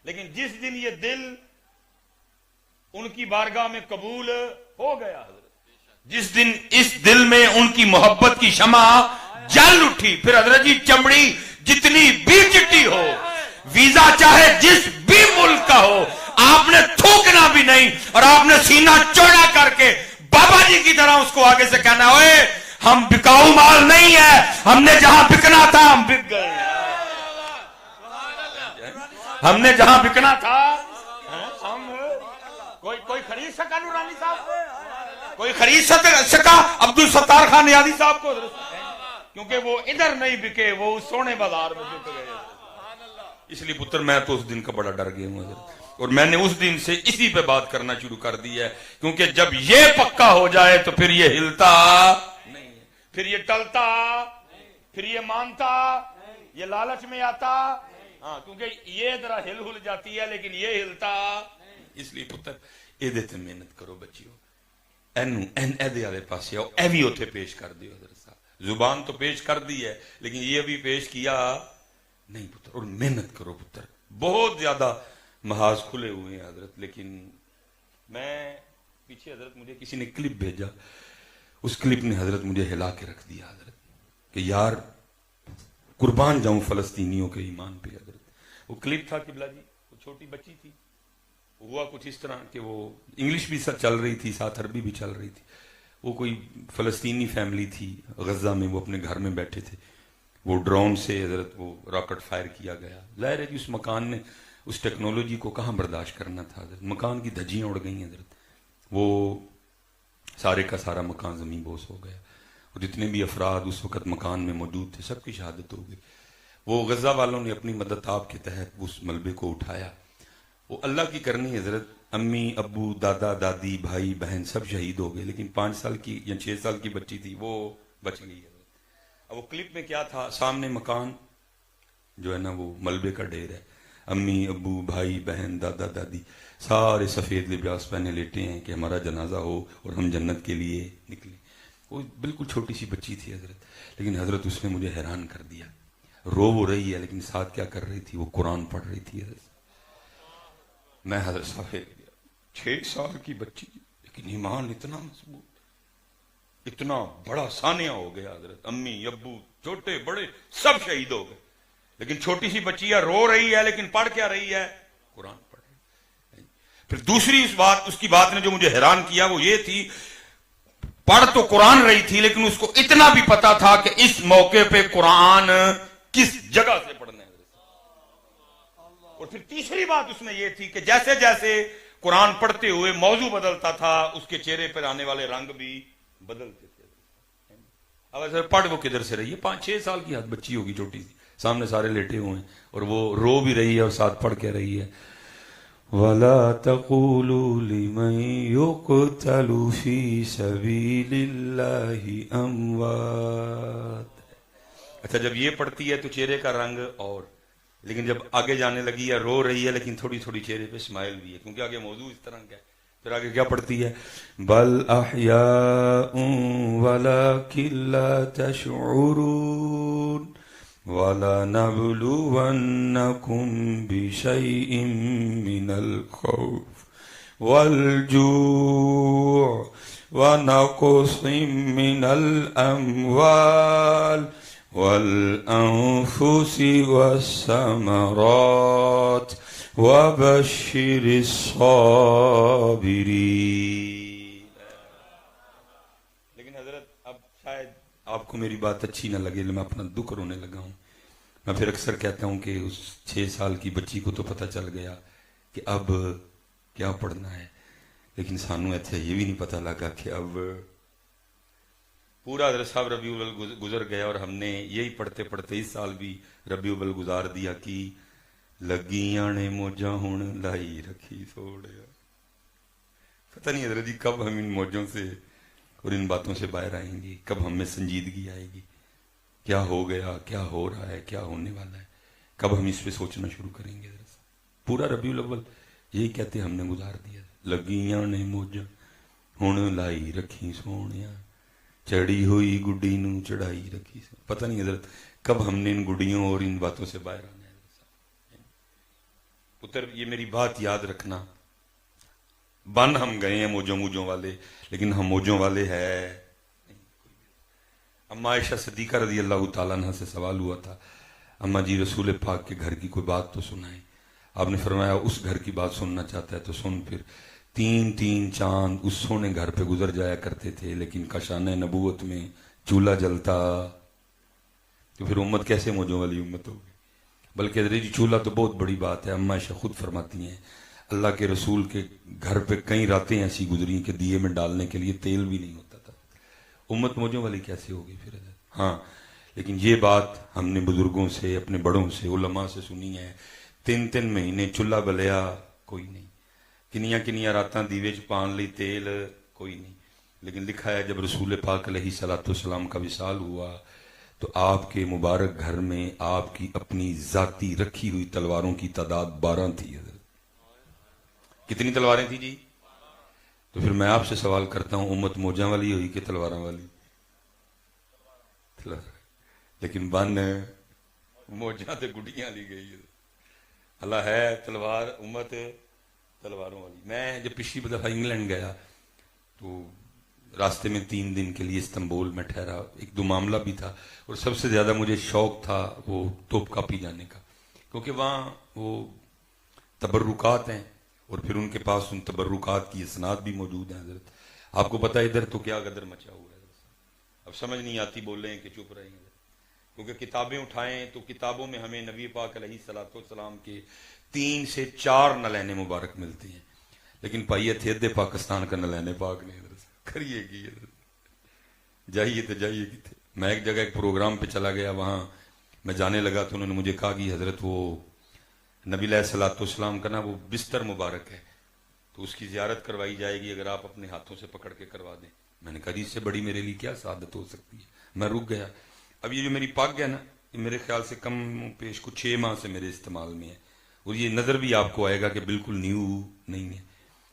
لیکن جس دن یہ دل ان کی بارگاہ میں قبول ہو گیا حضرت، جس دن اس دل میں ان کی محبت کی شمع جل اٹھی، پھر حضرت جی چمڑی جتنی بھی چٹی ہو، ویزا چاہے جس بھی ملک کا ہو، آپ نے تھوکنا بھی نہیں، اور آپ نے سینہ چوڑا کر کے بابا جی کی طرح اس کو آگے سے کہنا، اوے ہم بکاؤ مال نہیں ہے، ہم نے جہاں بکنا تھا ہم بک گئے، ہم نے جہاں بکنا تھا ہم، کوئی خرید سکا نورانی صاحب، کوئی خرید سکا عبدالستار خان نیازی صاحب کو، کیونکہ وہ ادھر نہیں بکے، وہ اس سونے بازار میں بک گئے۔ اس لیے پتر میں تو اس دن کا بڑا ڈر گیا ہوں حضرت، اور میں نے اس دن سے اسی پہ بات کرنا شروع کر دی ہے، کیونکہ جب یہ پکا ہو جائے تو پھر یہ ہلتا نہیں ہے، پھر یہ ٹلتا، پھر یہ مانتا، یہ لالچ میں آتا، ہاں کیونکہ یہ ذرا ہل جاتی ہے لیکن یہ ہلتا۔ اس لیے پتر ایدے تے محنت کرو بچیو، ایدے آدھے پاسے آؤ، اے بھی اتھے پیش کر دیو حضرت صاحب، زبان تو پیش کر دی ہے لیکن یہ بھی پیش کیا نہیں پتر، اور محنت کرو پتر، بہت زیادہ محاذ کھلے ہوئے ہیں حضرت، لیکن میں پیچھے حضرت مجھے کسی نے کلپ بھیجا، اس کلپ نے حضرت مجھے ہلا کے رکھ دیا حضرت، کہ یار قربان جاؤں فلسطینیوں کے ایمان پہ حضرت۔ وہ کلپ تھا قبلہ جی، وہ چھوٹی بچی تھی، ہوا کچھ اس طرح کہ وہ انگلش بھی چل رہی تھی، ساتھ عربی بھی چل رہی تھی، وہ کوئی فلسطینی فیملی تھی غزہ میں، وہ اپنے گھر میں بیٹھے تھے، وہ ڈرون سے حضرت وہ راکٹ فائر کیا گیا، ظاہر ہے کہ اس مکان نے اس ٹیکنالوجی کو کہاں برداشت کرنا تھا حضرت، مکان کی دھجیاں اڑ گئی حضرت، وہ سارے کا سارا مکان زمین بوس ہو گیا، اور جتنے بھی افراد اس وقت مکان میں موجود تھے سب کی شہادت ہو گئی۔ وہ غزہ والوں نے اپنی مدد آپ کے تحت اس ملبے کو اٹھایا، وہ اللہ کی کرنی حضرت، امی ابو دادا دادی بھائی بہن سب شہید ہو گئے، لیکن 5 سال کی یا 6 سال کی بچی تھی وہ بچ گئی حضرت۔ اب وہ کلپ میں کیا تھا، سامنے مکان جو ہے نا وہ ملبے کا ڈھیر ہے، امی ابو بھائی بہن دادا دادی سارے سفید لباس پہنے لیٹے ہیں کہ ہمارا جنازہ ہو اور ہم جنت کے لیے نکلیں۔ وہ بالکل چھوٹی سی بچی تھی حضرت، لیکن حضرت اس نے مجھے حیران کر دیا، رو وہ رہی ہے لیکن ساتھ کیا کر رہی تھی، وہ قرآن پڑھ رہی تھی حضرت۔ میں حضرت صاحب 6 سال کی بچی لیکن ایمان اتنا مضبوط، اتنا بڑا سانیہ ہو گیا حضرت، امی ابو چھوٹے بڑے سب شہید ہو گئے، لیکن چھوٹی سی بچی ہے رو رہی ہے لیکن پڑھ کیا رہی ہے، قرآن پڑھ رہی ہے۔ پھر دوسری اس کی بات نے جو مجھے حیران کیا وہ یہ تھی، پڑھ تو قرآن رہی تھی لیکن اس کو اتنا بھی پتا تھا کہ اس موقع پہ قرآن کس جگہ سے پڑھنا ہے۔ اور پھر تیسری بات اس میں یہ تھی کہ جیسے جیسے قرآن پڑھتے ہوئے موضوع بدلتا تھا اس کے چہرے پر آنے والے رنگ بھی بدلتے تھے۔ اب ایسے پڑھ وہ کدھر سے رہی ہے، 5-6 سال کی بچی ہوگی چھوٹی سی، سامنے سارے لیٹے ہوئے ہیں اور وہ رو بھی رہی ہے اور ساتھ پڑھ کے رہی ہے، وَلَا تَقُولُوا لِمَن يُقْتَلُ فِي سَبِيلِ اللَّهِ أَمْوَاتٌ۔ اچھا جب یہ پڑھتی ہے تو چہرے کا رنگ، اور لیکن جب آگے جانے لگی ہے رو رہی ہے لیکن تھوڑی تھوڑی چہرے پہ اسمائل بھی ہے، کیونکہ آگے موضوع اس طرح کا ہے پھر آگے کیا پڑھتی ہے؟ بل احیاء ولکن لا تشعرون وَلَنَبْلُوَنَّكُمْ بِشَيْءٍ مِّنَ الْخَوْفِ وَالْجُوعِ وَنَقْصٍ مِّنَ الْأَمْوَالِ وَالْأَنفُسِ وَالثَّمَرَاتِ وَبَشِّرِ الصَّابِرِينَ. لیکن حضرت اب شاید آپ کو میری بات اچھی نہ لگے، میں اپنا دکھ رونے لگا ہوں. میں پھر اکثر کہتا ہوں کہ اس 6 سال کی بچی کو تو پتہ چل گیا کہ اب کیا پڑھنا ہے، لیکن سانو ایتھے یہ بھی نہیں پتہ لگا کہ اب پورا حضرت صاحب ربیع الاول گزر گیا اور ہم نے یہی پڑھتے پڑھتے اس سال بھی ربیع الاول گزار دیا کہ لگیاں نے موجاں ہون لائی رکھی سوڑیا. پتہ نہیں حضرت جی کب ہم ان موجوں سے اور ان باتوں سے باہر آئیں گی، کب ہم میں سنجیدگی آئے گی، کیا ہو گیا، کیا ہو رہا ہے، کیا ہونے والا ہے، کب ہم اس پہ سوچنا شروع کریں گے. پورا ربیع الاول یہی کہتے ہم نے گزار دیا. لگیاں نے موجاں ہن لائی رکھی سونیا، چڑی ہوئی گڈی نو چڑھائی رکھی. پتہ نہیں حضرت کب ہم نے ان گڈیوں اور ان باتوں سے باہر آنا ہے. پتر یہ میری بات یاد رکھنا، بن ہم گئے ہیں موجوں موجوں والے، لیکن ہم موجوں والے ہیں. اما عائشہ صدیقہ رضی اللہ تعالیٰ عنہ سے سوال ہوا تھا، اما جی رسول پاک کے گھر کی کوئی بات تو سنائیں. آپ نے فرمایا اس گھر کی بات سننا چاہتا ہے تو سن. پھر 3 چاند اس سونے گھر پہ گزر جایا کرتے تھے، لیکن کاشان نبوت میں چولہا جلتا تو پھر امت کیسے موجوں والی امت ہوگی. بلکہ حضرت جی چولہا تو بہت بڑی بات ہے. اما عائشہ خود فرماتی ہیں اللہ کے رسول کے گھر پہ کئی راتیں ایسی گزری کہ دیے میں ڈالنے کے لیے تیل بھی نہیں ہوتا تھا. امت موجوں والی کیسے ہوگی پھر؟ ہاں لیکن یہ بات ہم نے بزرگوں سے، اپنے بڑوں سے، علماء سے سنی ہے. 3 مہینے چولہا بلیا کوئی نہیں، کنیاں کنیاں راتاں دیوے چ پان لئی تیل کوئی نہیں. لیکن لکھا ہے جب رسول پاک علیہ الصلوۃ والسلام کا وصال ہوا تو آپ کے مبارک گھر میں آپ کی اپنی ذاتی رکھی ہوئی تلواروں کی تعداد 12 تھی. حضرت کتنی تلواریں تھی جی؟ تو پھر میں آپ سے سوال کرتا ہوں امت موجاں والی ہوئی کہ تلواراں والی؟ لیکن بن موجاں تے گڈیاں لی گئی. اللہ ہے تلوار امت تلواروں والی. میں جب پچھلی دفعہ انگلینڈ گیا تو راستے میں 3 دن کے لیے استنبول میں ٹھہرا. 1-2 معاملہ بھی تھا اور سب سے زیادہ مجھے شوق تھا وہ توپ کاپی جانے کا، کیونکہ وہاں وہ تبرکات ہیں اور پھر ان کے پاس ان تبرکات کی اسناد بھی موجود ہیں. حضرت آپ کو پتہ ہے ادھر تو کیا قدر مچا ہوا ہے. اب سمجھ نہیں آتی بول رہے ہیں کہ چپ رہیں گے، کیونکہ کتابیں اٹھائیں تو کتابوں میں ہمیں نبی پاک علیہ الصلوۃ والسلام کے 3 سے 4 نلین مبارک ملتے ہیں، لیکن پائیے تھے ادھے پاکستان کا نلین پاک نہیں. کریے گی جائیے تو جائیے کی تھے. میں ایک جگہ ایک پروگرام پہ چلا گیا، وہاں میں جانے لگا تو انہوں نے مجھے کہا کہ حضرت وہ نبی علیہ الصلوۃ والسلام کا نا وہ بستر مبارک ہے تو اس کی زیارت کروائی جائے گی اگر آپ اپنے ہاتھوں سے پکڑ کے کروا دیں. میں نے کہا اس سے بڑی میرے لیے کیا سعادت ہو سکتی ہے. میں رک گیا. اب یہ جو میری پگ ہے نا یہ میرے خیال سے کم پیش کو 6 ماہ سے میرے استعمال میں ہے اور یہ نظر بھی آپ کو آئے گا کہ بالکل نیو نہیں ہے.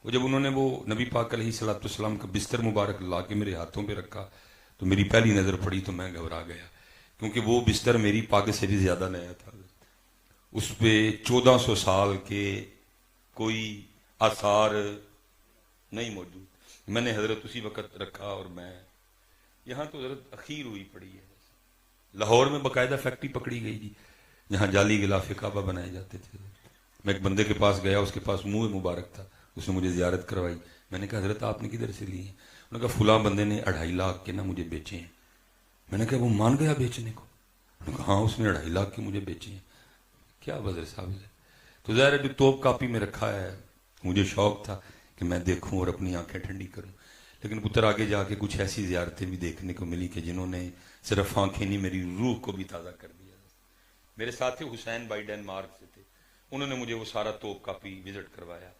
وہ جب انہوں نے وہ نبی پاک علیہ الصلوۃ والسلام کا بستر مبارک لا کے میرے ہاتھوں پہ رکھا تو میری پہلی نظر پڑی تو میں گھبرا گیا، کیونکہ وہ بستر میری پگ سے بھی زیادہ نیا تھا. اس پہ 1400 سال کے کوئی آثار نہیں موجود. میں نے حضرت اسی وقت رکھا اور میں یہاں تو حضرت اخیر ہوئی پڑی ہے. لاہور میں باقاعدہ فیکٹری پکڑی گئی جی جہاں جعلی غلاف کعبہ بنائے جاتے تھے. میں ایک بندے کے پاس گیا، اس کے پاس منہ مبارک تھا، اس نے مجھے زیارت کروائی. میں نے کہا حضرت آپ نے کدھر سے لی ہیں؟ انہوں نے کہا فلاں بندے نے 2.5 لاکھ کے نا مجھے بیچے ہیں. میں نے کہا وہ مان گیا بیچنے کو؟ انہوں نے کہا ہاں اس نے 2.5 لاکھ کے مجھے بیچے ہیں. کیا وزر صاحب ہے. تو ظاہر ہے جو توپ کاپی میں رکھا ہے مجھے شوق تھا کہ میں دیکھوں اور اپنی آنکھیں ٹھنڈی کروں. لیکن پتر آگے جا کے کچھ ایسی زیارتیں بھی دیکھنے کو ملی کہ جنہوں نے صرف آنکھیں نہیں میری روح کو بھی تازہ کر دیا. میرے ساتھی حسین بھائی ڈینمارک سے تھے، انہوں نے مجھے وہ سارا توپ کاپی وزٹ کروایا.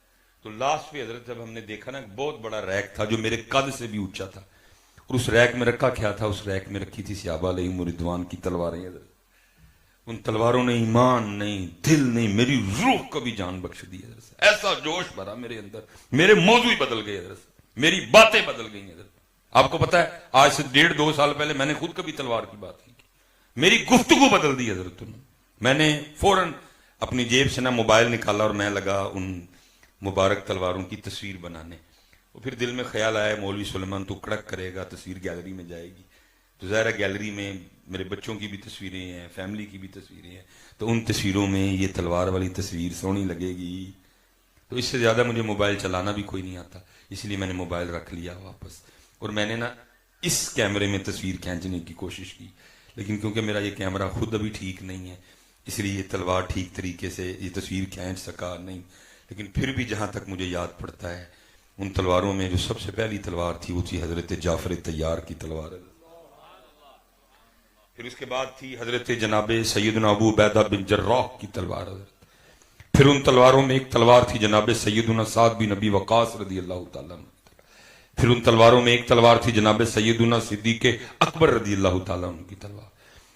تو لاسٹ پہ حضرت جب ہم نے دیکھا نا بہت بڑا ریک تھا جو میرے قد سے بھی اونچا تھا اور اس ریک میں رکھا کیا تھا؟ اس ریک میں رکھی تھی صحابہ علیہم رضوان کی تلواریں. حضرت ان تلواروں نے ایمان نہیں، دل نہیں، میری روح کو بھی جان بخش دی حضرت۔ ایسا جوش بھرا میرے اندر، میرے موضوع ہی بدل گئے حضرت، میری باتیں بدل گئی حضرت۔ آپ کو پتا ہے آج سے 1.5-2 سال پہلے میں نے خود کبھی تلوار کی بات کی، میری گفتگو بدل دی حضرت نے۔ میں نے فوراً اپنی جیب سے موبائل نکالا اور میں لگا ان مبارک تلواروں کی تصویر بنانے۔ اور پھر دل میں خیال آیا مولوی سلیمان تو کڑک کرے گا، تصویر گیلری میں جائے گی، تو ظاہر گیلری میں میرے بچوں کی بھی تصویریں ہیں، فیملی کی بھی تصویریں ہیں، تو ان تصویروں میں یہ تلوار والی تصویر سونی لگے گی۔ تو اس سے زیادہ مجھے موبائل چلانا بھی کوئی نہیں آتا، اس لیے میں نے موبائل رکھ لیا واپس، اور میں نے اس کیمرے میں تصویر کھینچنے کی کوشش کی، لیکن کیونکہ میرا یہ کیمرہ خود ابھی ٹھیک نہیں ہے، اس لیے یہ تلوار ٹھیک طریقے سے یہ تصویر کھینچ سکا نہیں۔ لیکن پھر بھی جہاں تک مجھے یاد پڑتا ہے ان تلواروں میں جو سب سے پہلی تلوار تھی وہ تھی حضرت جعفر طیار کی تلوار، پھر اس کے بعد تھی حضرت جناب سیدنا ابو عبیدہ بن جراح کی تلوار حضرت، پھر ان تلواروں میں ایک تلوار تھی جناب سیدنا سعد بن ابی وقاص رضی اللہ تعالیٰ عنہ، پھر ان تلواروں میں ایک تلوار تھی جناب سیدنا صدیق اکبر رضی اللہ تعالیٰ عنہ کی تلوار،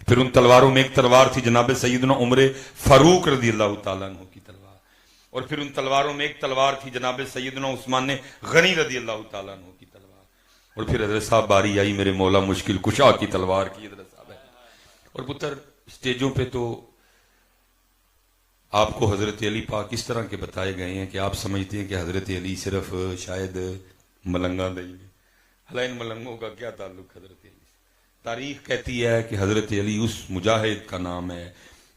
پھر ان تلواروں میں ایک تلوار تھی جناب سیدنا عمر فاروق رضی اللہ تعالیٰ عنہ کی تلوار، اور پھر ان تلواروں میں ایک تلوار تھی جناب سیدنا عثمان غنی رضی اللہ تعالیٰ عنہ کی تلوار، اور پھر حضرت صاحب باری آئی میرے مولا مشکل کشا کی تلوار کی حضرت صاحب ہے۔ اور پتر سٹیجوں پہ تو آپ کو حضرت علی پاک اس طرح کے بتائے گئے ہیں کہ آپ سمجھتے ہیں کہ حضرت علی صرف شاید ملنگاں نہیں ہے، حالانکہ ان ملنگوں کا کیا تعلق حضرت علی سے؟ تاریخ کہتی ہے کہ حضرت علی اس مجاہد کا نام ہے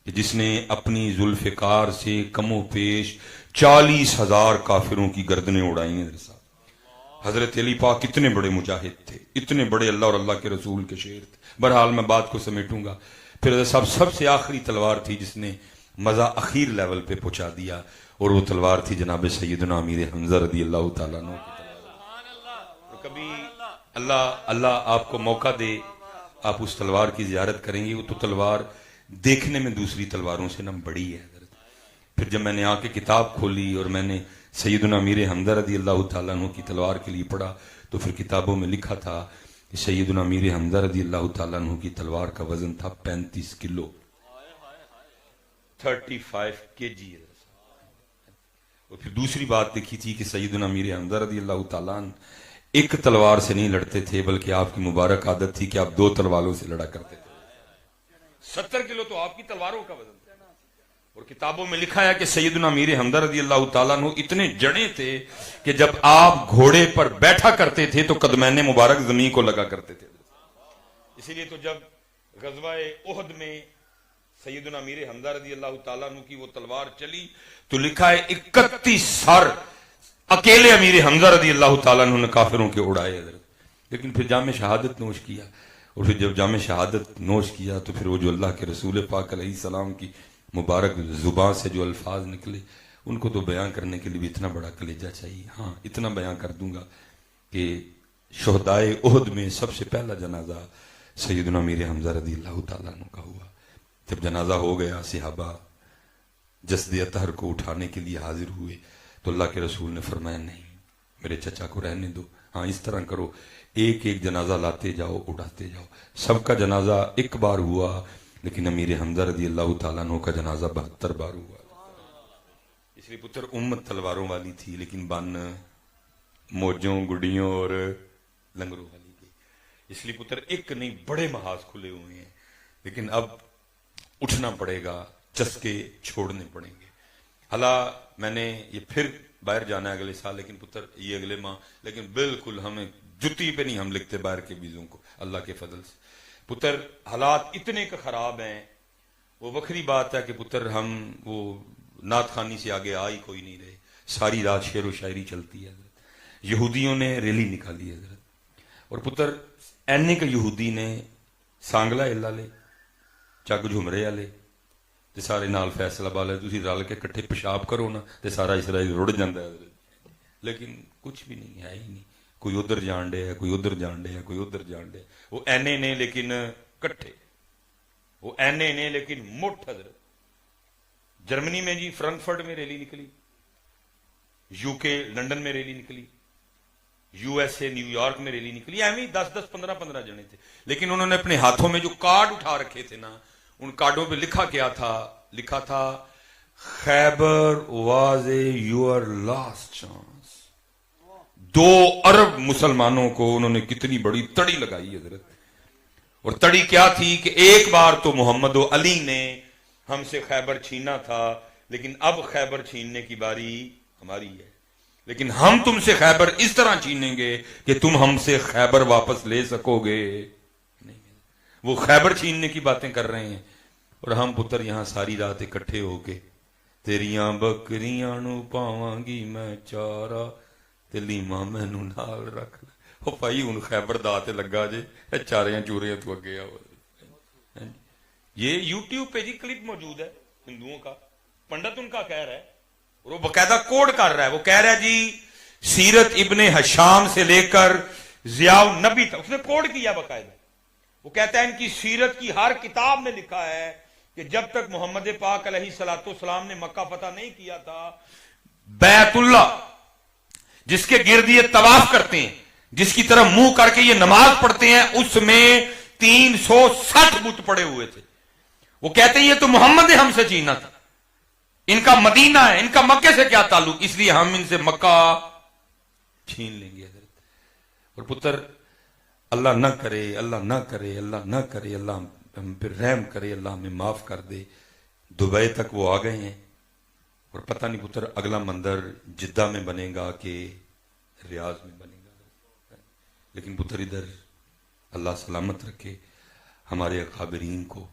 کہ جس نے اپنی ذوالفقار سے کم و پیش 40,000 کافروں کی گردنیں اڑائی ہیں حضرت صاحب۔ حضرت علی پاک اتنے بڑے مجاہد تھے، اتنے بڑے اللہ اور اللہ کے رسول کے شیر تھے۔ بہرحال میں بات کو سمیٹوں گا، پھر حضرت صاحب سب سے آخری تلوار تھی جس نے مزہ اخیر لیول پہ پہنچا دیا، اور وہ تلوار تھی جناب سیدنا امیر حمزہ رضی اللہ تعالیٰ عنہ کی تلوار۔ کبھی اللہ آپ کو موقع دے آپ اس تلوار کی زیارت کریں گے، وہ تو تلوار دیکھنے میں دوسری تلواروں سے بڑی ہے حضرت۔ پھر جب میں نے آ کے کتاب کھولی اور میں نے سیدنا امیر حمزہ رضی اللہ تعالیٰ عنہ کی تلوار کے لیے پڑھا تو پھر کتابوں میں لکھا تھا کہ سیدنا امیر حمزہ رضی اللہ تعالیٰ عنہ کی تلوار کا وزن تھا 35 کلو، 35 kg۔ اور پھر دوسری بات لکھی تھی کہ سیدنا امیر حمزہ رضی اللہ تعالیٰ عنہ ایک تلوار سے نہیں لڑتے تھے بلکہ آپ کی مبارک عادت تھی کہ آپ 2 تلواروں سے لڑا کرتے تھے۔ 70 کلو تو آپ کی تلواروں کا وزن تھا، اور کتابوں میں لکھا ہے کہ سیدنا امیر حمزہ رضی اللہ تعالیٰ عنہ اتنے جڑے تھے کہ جب آپ گھوڑے پر بیٹھا کرتے تھے تو قدمین مبارک زمین کو لگا کرتے تھے۔ اسی لیے تو جب غزوہ احد میں سیدنا امیر حمزہ رضی اللہ تعالیٰ عنہ کی وہ تلوار چلی تو لکھا ہے 31 سر اکیلے امیر حمزہ رضی اللہ تعالیٰ عنہ نے کافروں کے اڑائے حضرت۔ لیکن پھر جام شہادت نوش کیا، اور پھر جب جام شہادت نوش کیا تو پھر وہ جو اللہ کے رسول پاک علیہ السلام کی مبارک زبان سے جو الفاظ نکلے ان کو تو بیان کرنے کے لیے بھی اتنا بڑا کلیجہ چاہیے۔ ہاں اتنا بیان کر دوں گا کہ شہدائے احد میں سب سے پہلا جنازہ سیدنا امیر حمزہ رضی اللہ تعالیٰ عنہ کا ہوا۔ جب جنازہ ہو گیا صحابہ جسد اطہر کو اٹھانے کے لیے حاضر ہوئے تو اللہ کے رسول نے فرمایا نہیں میرے چچا کو رہنے دو، ہاں اس طرح کرو ایک ایک جنازہ لاتے جاؤ اٹھاتے جاؤ۔ سب کا جنازہ ایک بار ہوا لیکن امیر حمزہ رضی اللہ تعالیٰ عنہ کا جنازہ 72 بار ہوا۔ اس لیے پتر امت تلواروں والی تھی لیکن بن موجوں گڈیوں اور لنگروں والی تھی۔ اس لیے پتر ایک نہیں بڑے محاذ کھلے ہوئے ہیں، لیکن اب اٹھنا پڑے گا، چسکے چھوڑنے پڑیں گے۔ حالا میں نے یہ پھر باہر جانا ہے اگلے سال، لیکن پتر یہ اگلے ماہ، لیکن بالکل ہمیں جتی پہ نہیں ہم لکھتے باہر کے بیزوں کو اللہ کے فضل سے۔ پتر حالات اتنے کا خراب ہیں، وہ وکری بات ہے کہ پتر ہم وہ نعت خوانی سے آگے آ ہی کوئی نہیں رہے، ساری رات شعر و شاعری چلتی ہے حضرت۔ یہودیوں نے ریلی نکالی حضرت، اور پتر اینے کا یہودی نے سانگلا اللہ لے چگ جھمرے والے تے سارے نال فیصلہ بالے تسی رل کے کٹھے پیشاب کرو نا تے سارا اسرائیل رڑ جاندا ہے حضرت۔ لیکن کچھ بھی نہیں ہے ہی نہیں، کوئی ادھر جان ڈے ہے، کوئی ادھر جان ڈے ہے، کوئی ادھر جان ڈے ہے۔ وہ اینے نے لیکن کٹھے، وہ اینے نے لیکن مٹھ حضرت۔ جرمنی میں جی فرنکفرٹ میں ریلی نکلی، یو کے لنڈن میں ریلی نکلی، U S a new York میں ریلی نکلی، ایویں 10-10 15-15 جنے تھے، لیکن انہوں نے اپنے ہاتھوں میں جو کارڈ اٹھا رکھے تھے نا ان کارڈوں پہ لکھا کیا تھا؟ لکھا تھا Khyber was a your last chance. 2 ارب مسلمانوں کو انہوں نے کتنی بڑی تڑی لگائی حضرت. اور تڑی کیا تھی کہ ایک بار تو محمد و علی نے ہم سے خیبر چھینا تھا، لیکن اب خیبر چھیننے کی باری ہماری ہے. لیکن ہم تم سے خیبر اس طرح چھینیں گے کہ تم ہم سے خیبر واپس لے سکو گے نہیں. وہ خیبر چھیننے کی باتیں کر رہے ہیں اور ہم پتر یہاں ساری رات اکٹھے ہو کے تیریاں بکریاں نو پاواں گی میں چارا تے لیما مینوں نال رکھ لے. او بھائی ہن خیبر دا تے لگا جے چاریاں چوریاں تو اگے آؤ. یہ یوٹیوب پہ جی کلپ موجود ہے ہندوؤں کا، پنڈت ان کا کہہ رہا ہے اور وہ باقاعدہ کوڈ کر رہا ہے. وہ کہہ رہا ہے جی سیرت ابن ہشام سے لے کر ضیاء النبی تک، اس نے کوڈ کیا باقاعدہ. وہ کہتا ہے ان کی سیرت کی ہر کتاب میں لکھا ہے کہ جب تک محمد پاک علیہ الصلوۃ والسلام نے مکہ فتح نہیں کیا تھا، بیت اللہ جس کے گرد یہ طواف کرتے ہیں، جس کی طرف منہ کر کے یہ نماز پڑھتے ہیں، اس میں 360 بت پڑے ہوئے تھے. وہ کہتے ہیں یہ تو محمد نے ہم سے چھینا تھا، ان کا مدینہ ہے، ان کا مکے سے کیا تعلق، اس لیے ہم ان سے مکہ چھین لیں گے حضرت. اور پتر اللہ نہ کرے، اللہ نہ کرے، اللہ نہ کرے، اللہ ہم پہ رحم کرے، اللہ ہمیں معاف کر دے. دبئی تک وہ آ گئے ہیں اور پتہ نہیں پتر اگلا مندر جدہ میں بنے گا کہ ریاض میں بنے گا. لیکن پتر ادھر اللہ سلامت رکھے ہمارے اکابرین کو،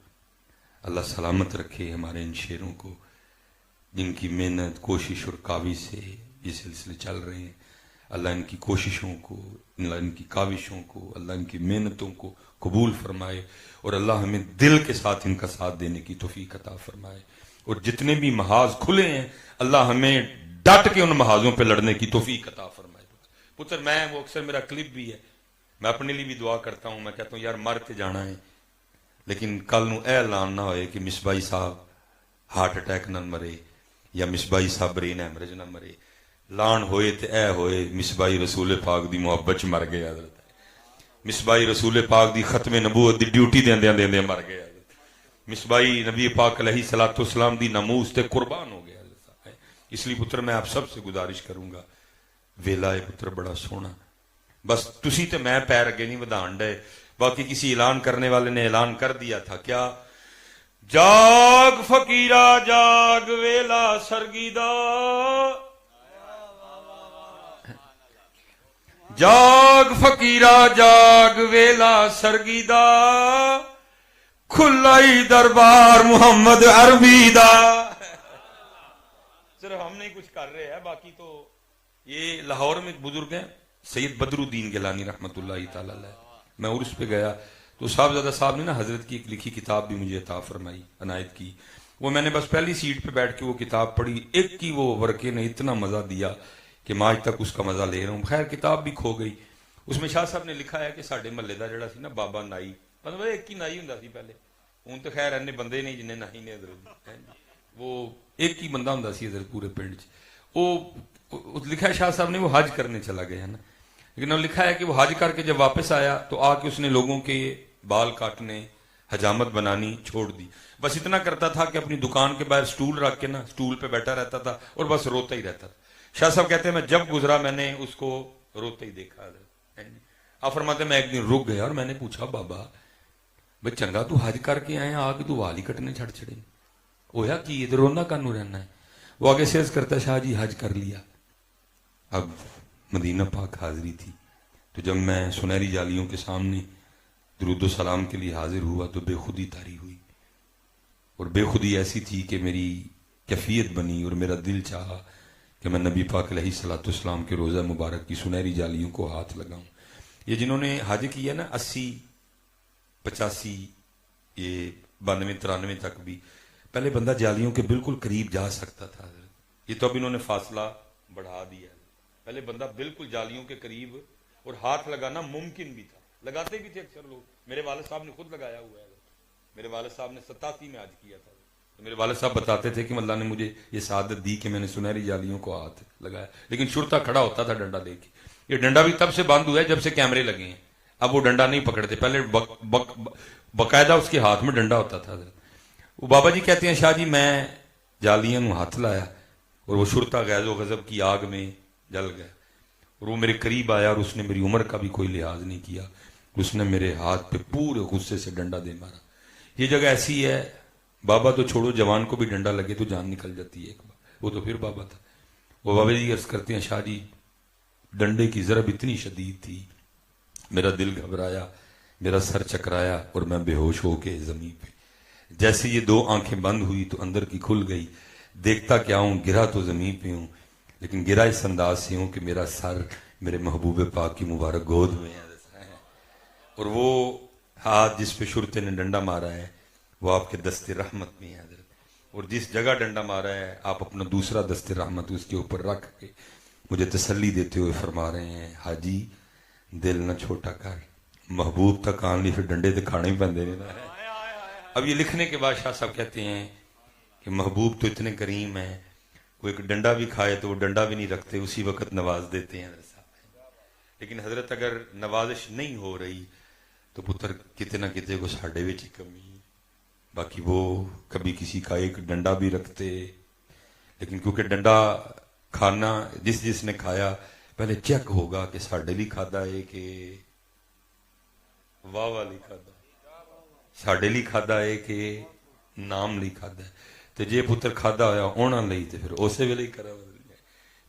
اللہ سلامت رکھے ہمارے ان شیروں کو جن کی محنت کوشش اور کاوش سے یہ سلسلے چل رہے ہیں. اللہ ان کی کوششوں کو، اللہ ان کی کاوشوں کو، اللہ ان کی محنتوں کو قبول فرمائے اور اللہ ہمیں دل کے ساتھ ان کا ساتھ دینے کی توفیق عطا فرمائے. اور جتنے بھی محاذ کھلے ہیں اللہ ہمیں ڈٹ کے ان محاذوں پہ لڑنے کی توفیق عطا فرمائے. پتر میں وہ اکثر میرا کلپ بھی ہے، میں اپنے لیے بھی دعا کرتا ہوں. میں کہتا ہوں یار مر کے جانا ہے، لیکن کل نو اے اعلان نہ ہوئے کہ مصباحی صاحب ہارٹ اٹیک نہ مرے یا مصباحی صاحب برین ہیمریج نہ مرے. لان ہوئے تے اے ہوئے مصباحی رسول پاک دی محبت چ مر گئے حضرت. مصباحی رسول پاک دی ختم نبوت دی ڈیوٹی دیندیاں دیندیاں مر گئے حضرت. مصباحی نبی پاک علیہ الصلوۃ والسلام دی ناموس تے قربان ہو گئے حضرت. اس لیے پتر میں آپ سب سے گزارش کروں گا، ویلا ہے پتر بڑا سونا، بس تسی تے میں پیر اگے نہیں ودھان ڈے. باقی کسی اعلان کرنے والے نے اعلان کر دیا تھا کیا، جاگ فقیرا جاگ ویلا سرگیدا، جاگ فقیرا جاگ ویلا سرگیدا، کھلائی دربار محمد عربی دا. صرف ہم نہیں کچھ کر رہے ہیں، باقی تو یہ لاہور میں بزرگ ہیں سید بدر الدین گیلانی رحمت اللہ تعالی علیہ. میں عرس پہ گیا تو صاحبزادہ صاحب نے نا حضرت کی ایک لکھی کتاب بھی مجھے عطا فرمائی، عنایت کی. وہ میں نے بس پہلی سیٹ پہ بیٹھ کے وہ کتاب پڑھی، ایک کی وہ ورقے نے اتنا مزہ دیا کہ میں آج تک اس کا مزہ لے رہا ہوں. خیر کتاب بھی کھو گئی. اس میں شاہ صاحب نے لکھا ہے کہ ساڈے محلے دا جڑا سی نا بابا نائی، مطلب ایک ہی نائی ہوندا سی پہلے، ہن تو خیر اینے بندے نہیں جننے نائی نے حضرت. وہ ایک ہی بندہ ہوندا سی حضرت پورے پنڈ چ. وہ لکھا ہے شاہ صاحب نے وہ حج کرنے چلا گیا ہے نا، لیکن وہ لکھا ہے کہ وہ حج کر کے جب واپس آیا تو آ کے اس نے لوگوں کے بال کاٹنے حجامت بنانی چھوڑ دی. بس اتنا کرتا تھا کہ اپنی دکان کے باہر سٹول رکھ کے نا سٹول پہ بیٹھا رہتا تھا اور بس روتا ہی رہتا تھا. شاہ صاحب کہتے ہیں میں جب گزرا میں نے اس کو روتے ہی دیکھا. آپ فرماتے ہیں میں ایک دن رک گیا اور میں نے پوچھا بابا بھائی چنگا تو حج کر کے آئے آ کے تو وال ہی کٹنے چھڑ چھڑے ہویا کی ادھر رونا کانو رہنا ہے. وہ آگے سیز کرتا شاہ جی حج کر لیا. اب مدینہ پاک حاضری تھی تو جب میں سنہری جالیوں کے سامنے درود و سلام کے لیے حاضر ہوا تو بے خودی طاری ہوئی، اور بے خودی ایسی تھی کہ میری کیفیت بنی اور میرا دل چاہا کہ میں نبی پاک علیہ الصلوۃ والسلام کے روزہ مبارک کی سنہری جالیوں کو ہاتھ لگاؤں. یہ جنہوں نے حج کیا نا 80 85 یہ 92 93 تک بھی پہلے بندہ جالیوں کے بالکل قریب جا سکتا تھا. یہ تو اب انہوں نے فاصلہ بڑھا دیا. پہلے بندہ بالکل جالیوں کے قریب اور ہاتھ لگانا ممکن بھی تھا، لگاتے بھی تھے اکثر لوگ. میرے والد صاحب نے خود لگایا ہوا ہے. میرے والد صاحب نے 87 میں حج کیا تھا تو میرے والد صاحب بتاتے تھے کہ اللہ نے مجھے یہ سعادت دی کہ میں نے سنہری جالیوں کو ہاتھ لگایا. لیکن شرطا کھڑا ہوتا تھا ڈنڈا لے کے. یہ ڈنڈا بھی تب سے بند ہوا ہے جب سے کیمرے لگے ہیں. اب وہ ڈنڈا نہیں پکڑتے، پہلے باقاعدہ اس کے ہاتھ میں ڈنڈا ہوتا تھا. وہ بابا جی کہتے ہیں شاہ جی میں جالیاں نو ہاتھ لایا اور وہ شرطا غیظ و غضب کی آگ میں جل گیا، اور وہ میرے قریب آیا اور اس نے میری عمر کا بھی کوئی لحاظ نہیں کیا، اس نے میرے ہاتھ پہ پورے غصے سے ڈنڈا دے مارا۔ یہ جگہ ایسی ہے، بابا تو چھوڑو، جوان کو بھی ڈنڈا لگے تو جان نکل جاتی ہے ایک بار، وہ تو پھر بابا تھا۔ وہ بابا جی عرض کرتے ہیں شاہ جی ڈنڈے کی ضرب اتنی شدید تھی، میرا دل گھبرایا، میرا سر چکرایا اور میں بے ہوش ہو کے زمین پہ، جیسے یہ دو آنکھیں بند ہوئی تو اندر کی کھل گئی، دیکھتا کیا ہوں، گرا تو زمین پہ ہوں، لیکن گرا اس انداز سے ہوں کہ میرا سر میرے محبوب پاک کی مبارک گود میں ہے، اور وہ ہاتھ جس پہ شرطے نے ڈنڈا مارا ہے وہ آپ کے دست رحمت میں ہے حضرت، اور جس جگہ ڈنڈا مارا ہے آپ اپنا دوسرا دست رحمت اس کے اوپر رکھ کے مجھے تسلی دیتے ہوئے فرما رہے ہیں حاجی دل نہ چھوٹا کر، محبوب تک آن لی پھر ڈنڈے تے کھانے ہی پندے نے۔ اب یہ لکھنے کے بعد شاہ صاحب کہتے ہیں کہ محبوب تو اتنے کریم ہیں، وہ ایک ڈنڈا بھی کھائے تو وہ ڈنڈا بھی نہیں رکھتے، اسی وقت نواز دیتے ہیں حضرت صاحب۔ لیکن حضرت اگر نوازش نہیں ہو رہی تو پتر کتے نہ کتے کو ساڑھے وچ کمی، باقی وہ کبھی کسی کا ایک ڈنڈا بھی رکھتے، لیکن کیونکہ ڈنڈا کھانا جس نے کھایا پہلے چیک ہوگا کہ ساڑھے لی کھادا ہے کہ واہ والی کھادا، ساڑھے لی کھادا ہے کہ نام لی کھادا ہے، تو جے پتر کھادا ہویا اونا لئی تے پھر اسے ویلے ہی کرا بدل جائے،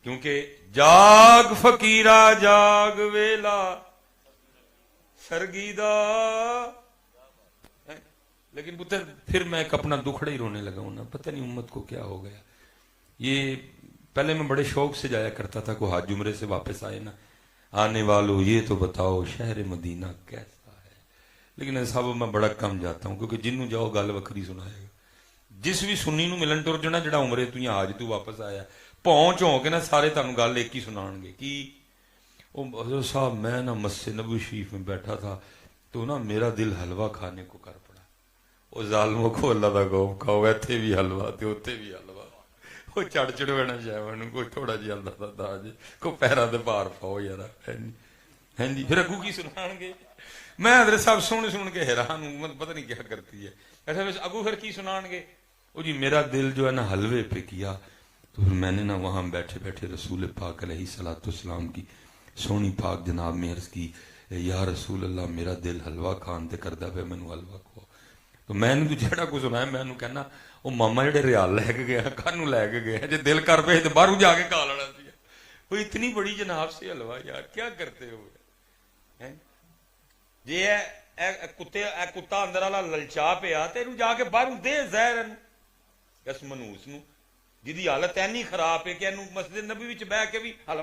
کیونکہ جاگ فقیرہ جاگ ویلا سرگیدہ، لیکن پتر پھر میں ایک اپنا دکھڑا ہی رونے لگا ہوں نا، پتہ نہیں امت کو کیا ہو گیا۔ یہ پہلے میں بڑے شوق سے جایا کرتا تھا، کوئی حج عمرے سے واپس آئے نا، آنے والوں یہ تو بتاؤ شہر مدینہ کیسا ہے، لیکن صاحب میں بڑا کم جاتا ہوں، کیونکہ جنوں جاؤ گل وکری سنائے گا، جس بھی سنی نو ملن ٹر جنا جڑا عمرے تو یا حج تو واپس آیا پہنچ ہو کے نا سارے تانوں گل ایک ہی سنان گے کہ او حضرت صاحب میں نا مسجد نبوی شریف میں بیٹھا تھا تو نا میرا دل حلوہ کھانے کو کر پڑا، او ظالموں کو اللہ دا خوف کھاؤ، ایتھے بھی حلوہ تے اوتھے بھی حلوہ، وہ چڑھ چڑھونا شہوان کوئی تھوڑا جی اللہ دا داج کو پیرا دے بار پاؤ یار، ہیں جی پھر اگو کی سنان گے، میں حضرت صاحب سن کے حیران ہوں، پتہ نہیں کیا کرتی ہے، ایسا بس اگو پھر کی سنان گے، او جی میرا دل جو ہے نا حلوے پہ کیا، تو پھر میں نے نا وہاں بیٹھے بیٹھے رسول پاک علیہ الصلوۃ والسلام کی سونی پاک جناب میں عرض کی یا رسول اللہ میرا دل حلوہ کھان تے کردا پہ مینوں حلوہ کھو، تو میں نے تو جہاں کچھ سنایا میں نے کہنا وہ ماما جڑے ریال لے کے گیا کانوں لے کے گیا جی دل کر پہ تو باہر جا کے کھا لینا سی، وہ اتنی بڑی جناب سے حلوہ یار کیا کرتے ہو جی، کتا اندر والا للچا پیا تے جا کے باہر دے زہر اس منوس نو جی حالت اینی خراب ہے کہ مسجد نبی وچ بہ کے بھی حلوہ